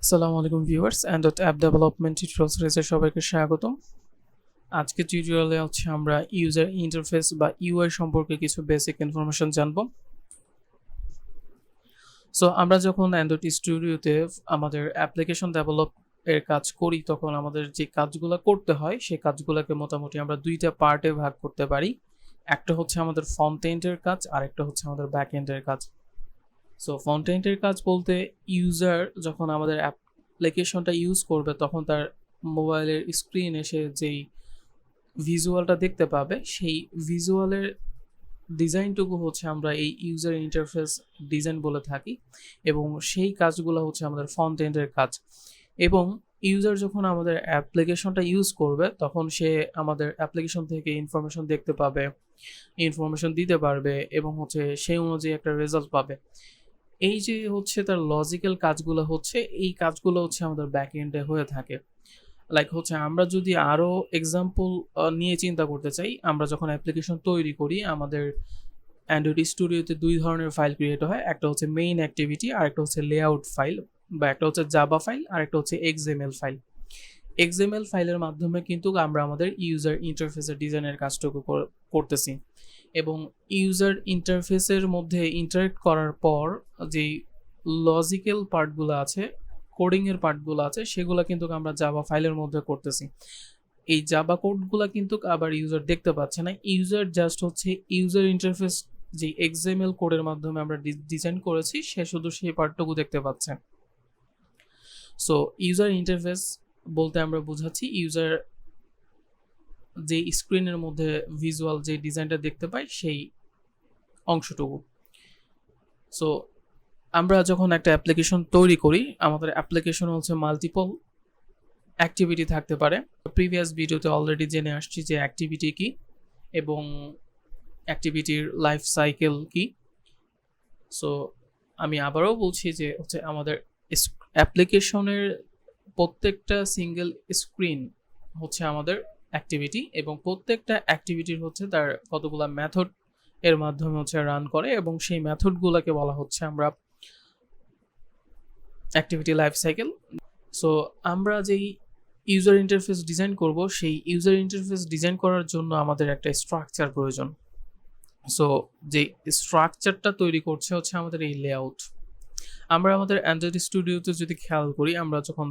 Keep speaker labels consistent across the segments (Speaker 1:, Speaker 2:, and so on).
Speaker 1: আসসালামু আলাইকুম viewers Android app development tutorial সিরিজে সবাইকে স্বাগতম। আজকে টিউটোরিয়ালে আমরা ইউজার ইন্টারফেস বা ইউআই সম্পর্কে কিছু বেসিক ইনফরমেশন জানব। সো আমরা যখন অ্যান্ড্রয়েড স্টুডিওতে আমাদের অ্যাপ্লিকেশন ডেভেলপ এর কাজ করি তখন আমাদের যে কাজগুলো করতে হয় সেই কাজগুলোকে মোটামুটি আমরা দুইটা পার্টে ভাগ করতে পারি। একটা হচ্ছে আমাদের ফ্রন্ট এন্ডের কাজ আর একটা হচ্ছে আমাদের ব্যাক এন্ডের কাজ। সো ফ্রন্ট এন্ডের কাজ বলতে ইউজার যখন আমাদের অ্যাপ্লিকেশনটা ইউজ করবে তখন তার মোবাইলের স্ক্রিনে সে যেই ভিজুয়ালটা দেখতে পাবে সেই ভিজুয়ালের ডিজাইনটুকু হচ্ছে আমরা এই ইউজার ইন্টারফেস ডিজাইন বলে থাকি এবং সেই কাজগুলো হচ্ছে আমাদের ফ্রন্ট এন্ডের কাজ। এবং ইউজার যখন আমাদের অ্যাপ্লিকেশনটা ইউজ করবে তখন সে আমাদের অ্যাপ্লিকেশন থেকে ইনফরমেশন দেখতে পাবে, ইনফরমেশন দিতে পারবে এবং হচ্ছে সেই অনুযায়ী একটা রেজাল্ট পাবে। এই যে হচ্ছে তার লজিক্যাল কাজগুলো হচ্ছে এই কাজগুলো হচ্ছে আমাদের ব্যাক এন্ডে হয়ে থাকে। লাইক হচ্ছে আমরা যদি আরও এক্সাম্পল নিয়ে চিন্তা করতে চাই, আমরা যখন অ্যাপ্লিকেশন তৈরি করি আমাদের অ্যান্ড্রয়েড স্টুডিওতে দুই ধরনের ফাইল ক্রিয়েট হয়, একটা হচ্ছে মেইন অ্যাক্টিভিটি আর একটা হচ্ছে লেআউট ফাইল, বা একটা হচ্ছে জাভা ফাইল আর একটা হচ্ছে এক্সএমএল ফাইল। এক্সএমএল ফাইলের মাধ্যমে কিন্তু আমরা আমাদের ইউজার ইন্টারফেসের ডিজাইনের কাজটুকু করতেছি এবং ইউজার ইন্টারফেসের মধ্যে ইন্টারেক্ট করার পর যেই লজিক্যাল পার্টগুলো আছে, কোডিংয়ের পার্টগুলো আছে, সেগুলো কিন্তু আমরা জাভা ফাইলের মধ্যে করতেছি। এই জাভা কোডগুলো কিন্তু আবার ইউজার দেখতে পাচ্ছে না, ইউজার জাস্ট হচ্ছে ইউজার ইন্টারফেস যে এক্সএমএল কোডের মাধ্যমে আমরা ডিজাইন করেছি সে শুধু সেই পার্টটুকু দেখতে পাচ্ছে। সো ইউজার ইন্টারফেস বলতে আমরা বোঝাচ্ছি ইউজার যে স্ক্রিনের মধ্যে ভিজুয়াল যে ডিজাইনটা দেখতে পাই সেই অংশটুকু। সো আমরা যখন একটা অ্যাপ্লিকেশন তৈরি করি আমাদের অ্যাপ্লিকেশন হচ্ছে মাল্টিপল অ্যাক্টিভিটি থাকতে পারে। প্রিভিয়াস ভিডিওতে অলরেডি জেনে আসছি যে অ্যাক্টিভিটি কি এবং অ্যাক্টিভিটির লাইফ সাইকেল কি। সো আমি আবারও বলছি যে হচ্ছে আমাদের অ্যাপ্লিকেশনের প্রত্যেকটা সিঙ্গেল স্ক্রিন হচ্ছে আমাদের অ্যাক্টিভিটি এবং প্রত্যেকটা অ্যাক্টিভিটির হচ্ছে তার কতগুলো মেথড এর মাধ্যমে হচ্ছে রান করে এবং সেই মেথডগুলোকে বলা হচ্ছে আমরা অ্যাক্টিভিটি লাইফ সাইকেল। সো আমরা যেই ইউজার ইন্টারফেস ডিজাইন করব সেই ইউজার ইন্টারফেস ডিজাইন করার জন্য আমাদের একটা স্ট্রাকচার প্রয়োজন। সো যে স্ট্রাকচারটা তৈরি করছে হচ্ছে আমাদের এই লেআউট। আমরা আমাদের অ্যান্ড্রয়েড স্টুডিওতে যদি খেয়াল করি, আমরা যখন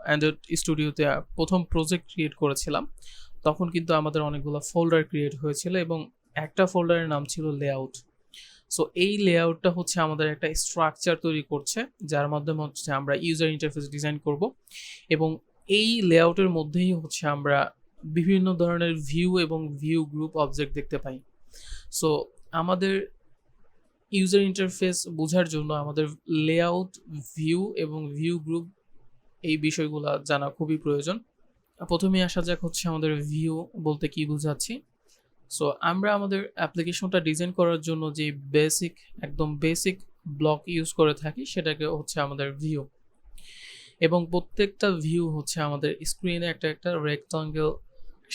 Speaker 1: অ্যান্ড্রয়েড স্টুডিওতে প্রথম প্রজেক্ট ক্রিয়েট করেছিলাম তখন কিন্তু আমাদের অনেকগুলো ফোল্ডার ক্রিয়েট হয়েছিল এবং একটা ফোল্ডারের নাম ছিল লেআউট। সো এই লেআউটটা হচ্ছে আমাদের একটা স্ট্রাকচার তৈরি করছে যার মাধ্যমে হচ্ছে আমরা ইউজার ইন্টারফেস ডিজাইন করব এবং এই লেআউটের মধ্যেই হচ্ছে আমরা বিভিন্ন ধরনের ভিউ এবং ভিউ গ্রুপ অবজেক্ট দেখতে পাই। সো আমাদের ইউজার ইন্টারফেস বোঝার জন্য আমাদের লেআউট, ভিউ এবং ভিউ গ্রুপ এই বিষয়গুলো জানা খুবই প্রয়োজন। প্রথমে আসা যাক হচ্ছে আমাদের ভিউ বলতে কি বোঝাচ্ছি। সো আমরা আমাদের অ্যাপ্লিকেশনটা ডিজাইন করার জন্য যে একদম বেসিক ব্লক ইউজ করে থাকি সেটাকে হচ্ছে আমাদের ভিউ এবং প্রত্যেকটা ভিউ হচ্ছে আমাদের স্ক্রিনে একটা রেক্টাঙ্গেল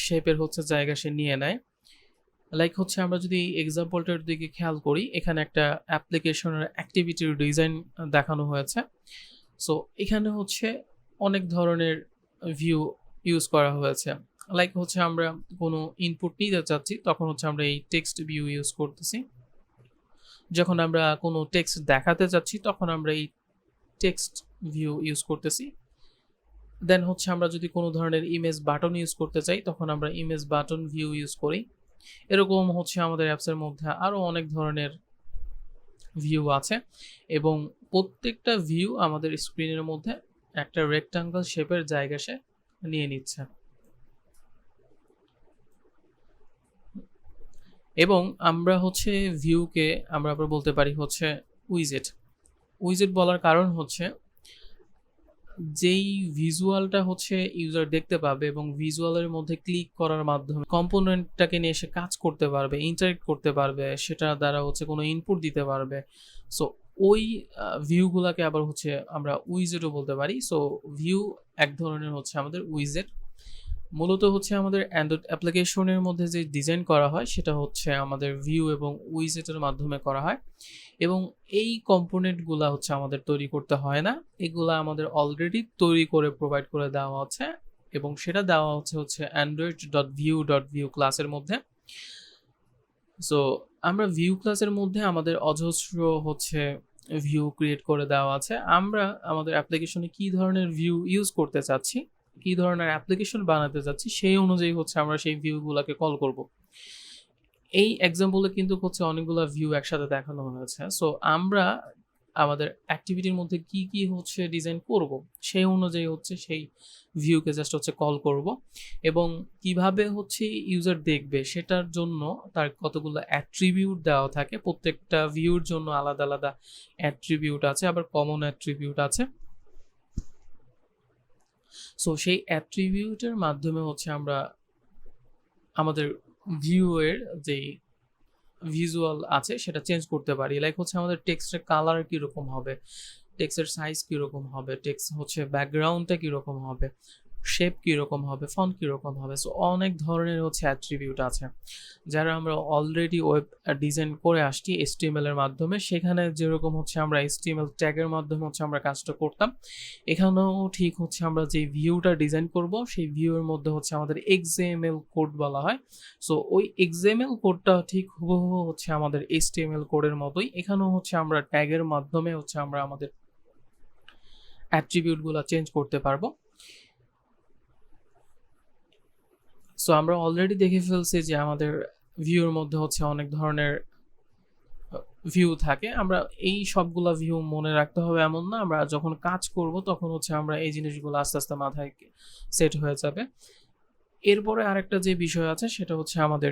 Speaker 1: শেপের হচ্ছে জায়গা সে নিয়ে নেয়। লাইক হচ্ছে আমরা যদি এক্সাম্পলটার দিকে খেয়াল করি, এখানে একটা অ্যাপ্লিকেশনের অ্যাক্টিভিটির ডিজাইন দেখানো হয়েছে। সো এখানে হচ্ছে অনেক ধরনের ভিউ ইউজ করা হয়েছে। লাইক হচ্ছে আমরা কোনো ইনপুট নিতে চাচ্ছি তখন হচ্ছে আমরা এই টেক্সট ভিউ ইউজ করতেছি, যখন আমরা কোনো টেক্সট দেখাতে চাচ্ছি তখন আমরা এই টেক্সট ভিউ ইউজ করতেছি। দেন হচ্ছে আমরা যদি কোনো ধরনের ইমেজ বাটন ইউজ করতে চাই তখন আমরা ইমেজ বাটন ভিউ ইউজ করি। এরকম হচ্ছে আমাদের অ্যাপসের মধ্যে আরও অনেক ধরনের ভিউ আছে এবং প্রত্যেকটা ভিউ আমাদের স্ক্রিনের মধ্যে একটা রেক্টাঙ্গল শেপের জায়গা সে নিয়ে নিচ্ছে। এবং আমরা হচ্ছে ভিউকে আমরা আবার বলতে পারি হচ্ছে উইজেট। উইজেট বলার কারণ হচ্ছে যেই ভিজুয়ালটা হচ্ছে ইউজার দেখতে পাবে এবং ভিজুয়ালের মধ্যে ক্লিক করার মাধ্যমে কম্পোনেন্টটাকে নিয়ে এসে কাজ করতে পারবে, ইন্টারেক্ট করতে পারবে, সেটা দ্বারা হচ্ছে কোনো ইনপুট দিতে পারবে। সো ওই ভিউগুলোকে আবার হচ্ছে আমরা উইজেটও বলতে পারি। সো ভিউ এক ধরনের হচ্ছে আমাদের উইজেট। মূলত হচ্ছে আমাদের অ্যান্ড্রয়েড অ্যাপ্লিকেশনের মধ্যে যে ডিজাইন করা হয় সেটা হচ্ছে আমাদের ভিউ এবং উইজেটের মাধ্যমে করা হয়, এবং এই কম্পোনেন্টগুলা হচ্ছে আমাদের তৈরি করতে হয় না, এগুলা আমাদের অলরেডি তৈরি করে প্রোভাইড করে দেওয়া হচ্ছে, এবং সেটা দেওয়া হচ্ছে android.view.view ক্লাসের মধ্যে। সো আমরা ভিউ ক্লাসের মধ্যে আমাদের অজস্র হচ্ছে ভিউ ক্রিয়েট করে দেওয়া আছে। আমরা আমাদের অ্যাপ্লিকেশনে কি ধরনের ভিউ ইউজ করতে চাচ্ছি, কি ধরনের অ্যাপ্লিকেশন বানাতে চাচ্ছি, সেই অনুযায়ী হচ্ছে আমরা সেই ভিউগুলোকে কল করব। এই এক্সাম্পলে কিন্তু হচ্ছে অনেকগুলো ভিউ একসাথে দেখানো হয়েছে। সো আমরা আমাদের অ্যাক্টিভিটির মধ্যে কি কি হচ্ছে ডিজাইন করব, সেই অনুযায়ী হচ্ছে সেই ভিউকে জাস্ট হচ্ছে কল করব, এবং কিভাবে হচ্ছে ইউজার দেখবে সেটার জন্য তার কতগুলো অ্যাট্রিবিউট দেওয়া থাকে। প্রত্যেকটা ভিউর জন্য আলাদা আলাদা অ্যাট্রিবিউট আছে, আবার কমন অ্যাট্রিবিউট আছে। সো সেই অ্যাট্রিবিউটের মাধ্যমে হচ্ছে আমরা আমাদের ভিউ এর যেই ভিজুয়াল আছে সেটা চেঞ্জ করতে পারি। লাইক হচ্ছে আমাদের টেক্সটের কালার কীরকম হবে, টেক্সটের সাইজ কীরকম হবে, টেক্সট হচ্ছে ব্যাকগ্রাউন্ডটা কীরকম হবে, শেপ কীরকম হবে, ফন্ট কীরকম হবে। সো অনেক ধরনের হচ্ছে অ্যাট্রিবিউট আছে যারা আমরা অলরেডি ওয়েব ডিজাইন করে আসছি HTML এর মাধ্যমে। সেখানে যেরকম হচ্ছে আমরা HTML ট্যাগের মাধ্যমে হচ্ছে আমরা কাজটা করতাম, এখানেও ঠিক হচ্ছে আমরা যে ভিউটা ডিজাইন করব সেই ভিউয়ের মধ্যে হচ্ছে আমাদের XML কোড বলা হয়। সো ওই XML কোডটা ঠিক হুবহু হচ্ছে আমাদের HTML কোডের মতোই। এখানেও হচ্ছে আমরা ট্যাগের মাধ্যমে হচ্ছে আমরা আমাদের অ্যাট্রিবিউটগুলো চেঞ্জ করতে পারবো। সো আমরা অলরেডি দেখে ফেলছি যে আমাদের ভিউর মধ্যে হচ্ছে অনেক ধরনের ভিউ থাকে। আমরা এই সবগুলা ভিউ মনে রাখতে হবে এমন না, আমরা যখন কাজ করব তখন হচ্ছে আমরা এই জিনিসগুলো আস্তে আস্তে মাথায় সেট হয়ে যাবে। এরপরে আরেকটা যে বিষয় আছে সেটা হচ্ছে আমাদের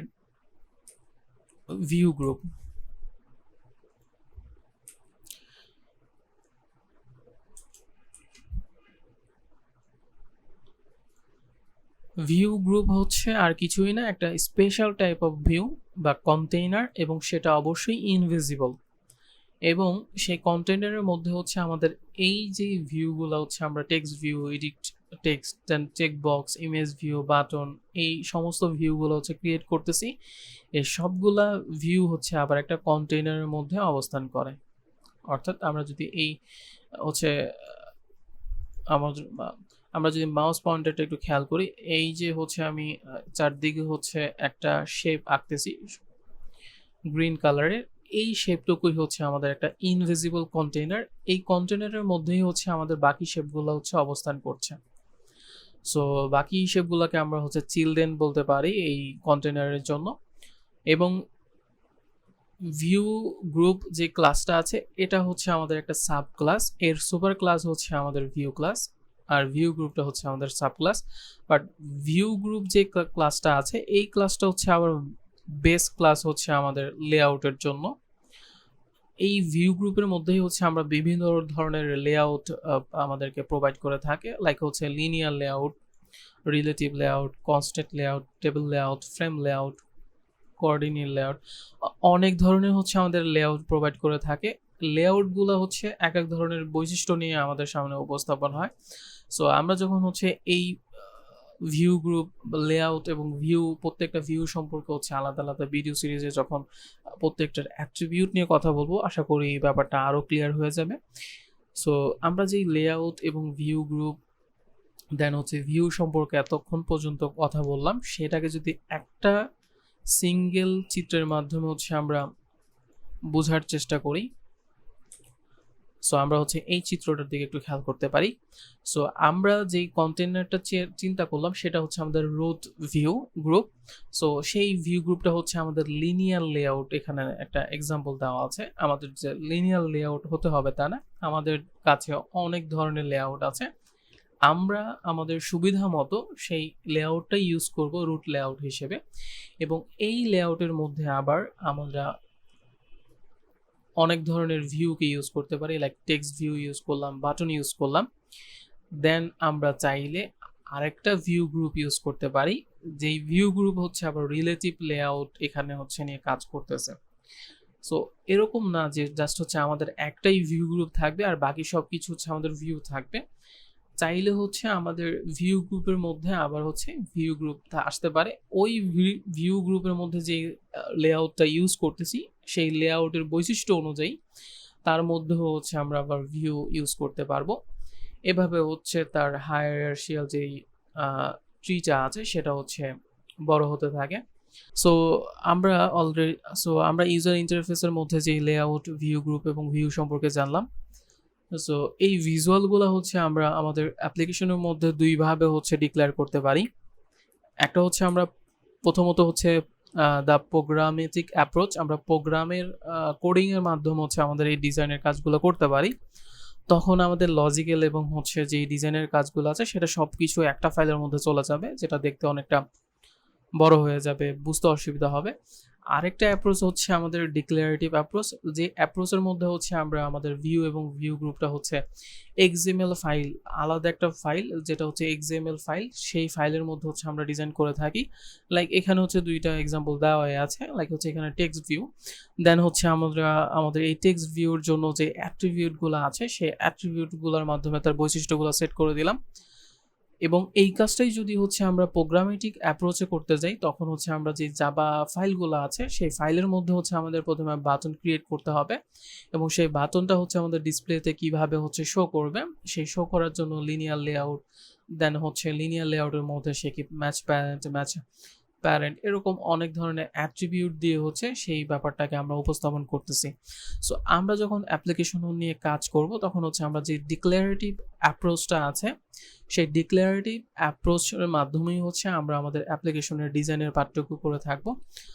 Speaker 1: ভিউ গ্রুপ। ভিউ গ্রুপ হচ্ছে আর কিছুই না, একটা স্পেশাল টাইপ অফ ভিউ বা কন্টেইনার, এবং সেটা অবশ্যই ইনভিজিবল। এবং সেই কন্টেইনারের মধ্যে হচ্ছে আমাদের এই যে ভিউগুলো হচ্ছে আমরা text view, edit text, then check box, image view, button, এই সমস্ত ভিউগুলো হচ্ছে ক্রিয়েট করতেছি। এই সবগুলা ভিউ হচ্ছে আবার একটা কন্টেইনারের মধ্যে অবস্থান করে। অর্থাৎ আমরা যদি এই হচ্ছে আমরা যদি মাউস পয়েন্টারটা একটু খেয়াল করি, এই যে হচ্ছে আমি চারদিকে হচ্ছে একটা শেপ আঁকতেছি গ্রিন কালারের, এই শেপটুকুই হচ্ছে আমাদের একটা ইনভিজিবল কন্টেইনার। এই কন্টেইনারের মধ্যেই হচ্ছে আমাদের বাকি শেপগুলো হচ্ছে অবস্থান করছে। সো বাকি শেপগুলোকে আমরা হচ্ছে চিলড্রেন বলতে পারি এই কন্টেইনারের জন্য। এবং ভিউ গ্রুপ যে ক্লাসটা আছে এটা হচ্ছে আমাদের একটা সাব ক্লাস, এর সুপার ক্লাস হচ্ছে আমাদের ভিউ ক্লাস, আর ভিউ গ্রুপটা হচ্ছে আমাদের sub class. But view group যে ক্লাসটা আছে এই ক্লাসটা হচ্ছে আবার বেস ক্লাস হচ্ছে আমাদের লেআউটের জন্য। এই ভিউ গ্রুপের মধ্যেই হচ্ছে আমরা বিভিন্ন ধরনের লেআউট আমাদেরকে প্রোভাইড করে থাকে, লাইক হচ্ছে linear layout, relative layout, constant layout, table layout, frame layout, coordinate layout, অনেক ধরনের হচ্ছে আমাদের লেআউট প্রোভাইড করে থাকে। লেআউটগুলো হচ্ছে এক এক ধরনের বৈশিষ্ট্য নিয়ে আমাদের সামনে উপস্থাপন হয়। সো আমরা যখন হচ্ছে এই ভিউ গ্রুপ, লেআউট এবং ভিউ, প্রত্যেকটা ভিউ সম্পর্কে হচ্ছে আলাদা আলাদা ভিডিও সিরিজে যখন প্রত্যেকটার অ্যাট্রিবিউট নিয়ে কথা বলবো, আশা করি এই ব্যাপারটা আরও ক্লিয়ার হয়ে যাবে। সো আমরা যেই লেআউট এবং ভিউ গ্রুপ দেন হচ্ছে ভিউ সম্পর্কে এতক্ষণ পর্যন্ত কথা বললাম, সেটাকে যদি একটা সিঙ্গেল চিত্রের মাধ্যমে হচ্ছে আমরা বোঝার চেষ্টা করি, সো আমরা হচ্ছে এই চিত্রটার দিকে একটু খেয়াল করতে পারি। সো আমরা যেই কন্টেইনারটা চিন্তা করলাম সেটা হচ্ছে আমাদের রুট ভিউ গ্রুপ। সো সেই ভিউ গ্রুপটা হচ্ছে আমাদের লিনিয়ার লেআউট, এখানে একটা এক্সাম্পল দেওয়া আছে। আমাদের যে লিনিয়ার লেআউট হতে হবে তা না, আমাদের কাছে অনেক ধরনের লেআউট আছে, আমরা আমাদের সুবিধা মতো সেই লেআউটটাই ইউজ করব রুট লেআউট হিসেবে। এবং এই লেআউটের মধ্যে আবার আমরা অনেক ধরনের ভিউকে ইউজ করতে পারি, লাইক টেক্সট ভিউ ইউজ করলাম, বাটন ইউজ করলাম। দেন আমরা চাইলে আরেকটা ভিউ গ্রুপ ইউজ করতে পারি, যেই ভিউ গ্রুপ হচ্ছে আবার রিলেটিভ লেআউট এখানে হচ্ছে নিয়ে কাজ করতেছে। সো এরকম না যে জাস্ট হচ্ছে আমাদের একটাই ভিউ গ্রুপ থাকবে আর বাকি সব কিছু হচ্ছে আমাদের ভিউ থাকবে। চাইলে হচ্ছে আমাদের ভিউ গ্রুপের মধ্যে আবার হচ্ছে ভিউ গ্রুপ আসতে পারে। ওই ভিউ গ্রুপের মধ্যে যে লেআউটটা ইউজ করতেছি সেই লেআউটের বৈশিষ্ট্য অনুযায়ী তার মধ্যেও হচ্ছে আমরা আবার ভিউ ইউজ করতে পারবো। এভাবে হচ্ছে তার হায়ারার্শিয়াল যেই ট্রিটা আছে সেটা হচ্ছে বড় হতে থাকে। সো আমরা অলরেডি আমরা ইউজার ইন্টারফেসের মধ্যে যে লেআউট, ভিউ গ্রুপ এবং ভিউ সম্পর্কে জানলাম। সো এই ভিজুয়ালগুলো হচ্ছে আমরা আমাদের অ্যাপ্লিকেশনের মধ্যে দুইভাবে হচ্ছে ডিক্লেয়ার করতে পারি। একটা হচ্ছে আমরা প্রথমত হচ্ছে দ্য প্রোগ্রামেটিক অ্যাপ্রোচ, আমরা প্রোগ্রামের কোডিংয়ের মাধ্যমে হচ্ছে আমাদের এই ডিজাইনের কাজগুলো করতে পারি। তখন আমাদের লজিক্যাল এবং হচ্ছে যে ডিজাইনের কাজগুলো আছে সেটা সব কিছু একটা ফাইলের মধ্যে চলে যাবে, যেটা দেখতে অনেকটা বড় হয়ে যাবে, বুঝতে অসুবিধা হবে। আরেকটা অ্যাপ্রোচ হচ্ছে আমাদের ডিক্লারেটিভ অ্যাপ্রোচ, যে অ্যাপ্রোচের মধ্যে হচ্ছে আমরা আমাদের ভিউ এবং ভিউ গ্রুপটা হচ্ছে এক্সএমএল ফাইল, আলাদা একটা ফাইল যেটা হচ্ছে এক্সএমএল ফাইল, সেই ফাইলের মধ্যে হচ্ছে আমরা ডিজাইন করে থাকি। লাইক এখানে হচ্ছে দুইটা এক্সাম্পল দেওয়া আছে, লাইক হচ্ছে এখানে টেক্সট ভিউ, দেন হচ্ছে আমরা আমাদের এই টেক্সট ভিউর জন্য যে অ্যাট্রিবিউটগুলো আছে সেই অ্যাট্রিবিউটগুলোর মাধ্যমে তার বৈশিষ্ট্যগুলো সেট করে দিলাম। এবং এই কাজটাই যদি হচ্ছে আমরা প্রোগ্রামেটিক অ্যাপ্রোচে করতে যাই তখন হচ্ছে আমরা যে জাভা ফাইলগুলো আছে সেই ফাইলের মধ্যে হচ্ছে আমাদের প্রথমে বাটন ক্রিয়েট করতে হবে এবং সেই বাটনটা হচ্ছে আমাদের ডিসপ্লেতে কিভাবে হচ্ছে শো করবে, সেই শো করার জন্য লিনিয়ার লেআউট, দেন হচ্ছে লিনিয়ার লেআউটের মধ্যে সে কি ম্যাচ প্যারেন্ট এরকম অনেক ধরনের অ্যাট্রিবিউট দিয়ে হচ্ছে সেই ব্যাপারটাকে আমরা উপস্থাপন করতেছি। সো আমরা যখন অ্যাপ্লিকেশন নিয়ে কাজ করব তখন হচ্ছে আমরা যে ডিক্লারেটিভ অ্যাপ্রোচটা আছে সেই ডিক্লারেটিভ অ্যাপ্রোচের মাধ্যমেই হচ্ছে আমরা আমাদের অ্যাপ্লিকেশনের ডিজাইনের পার্থক্য করে থাকবো।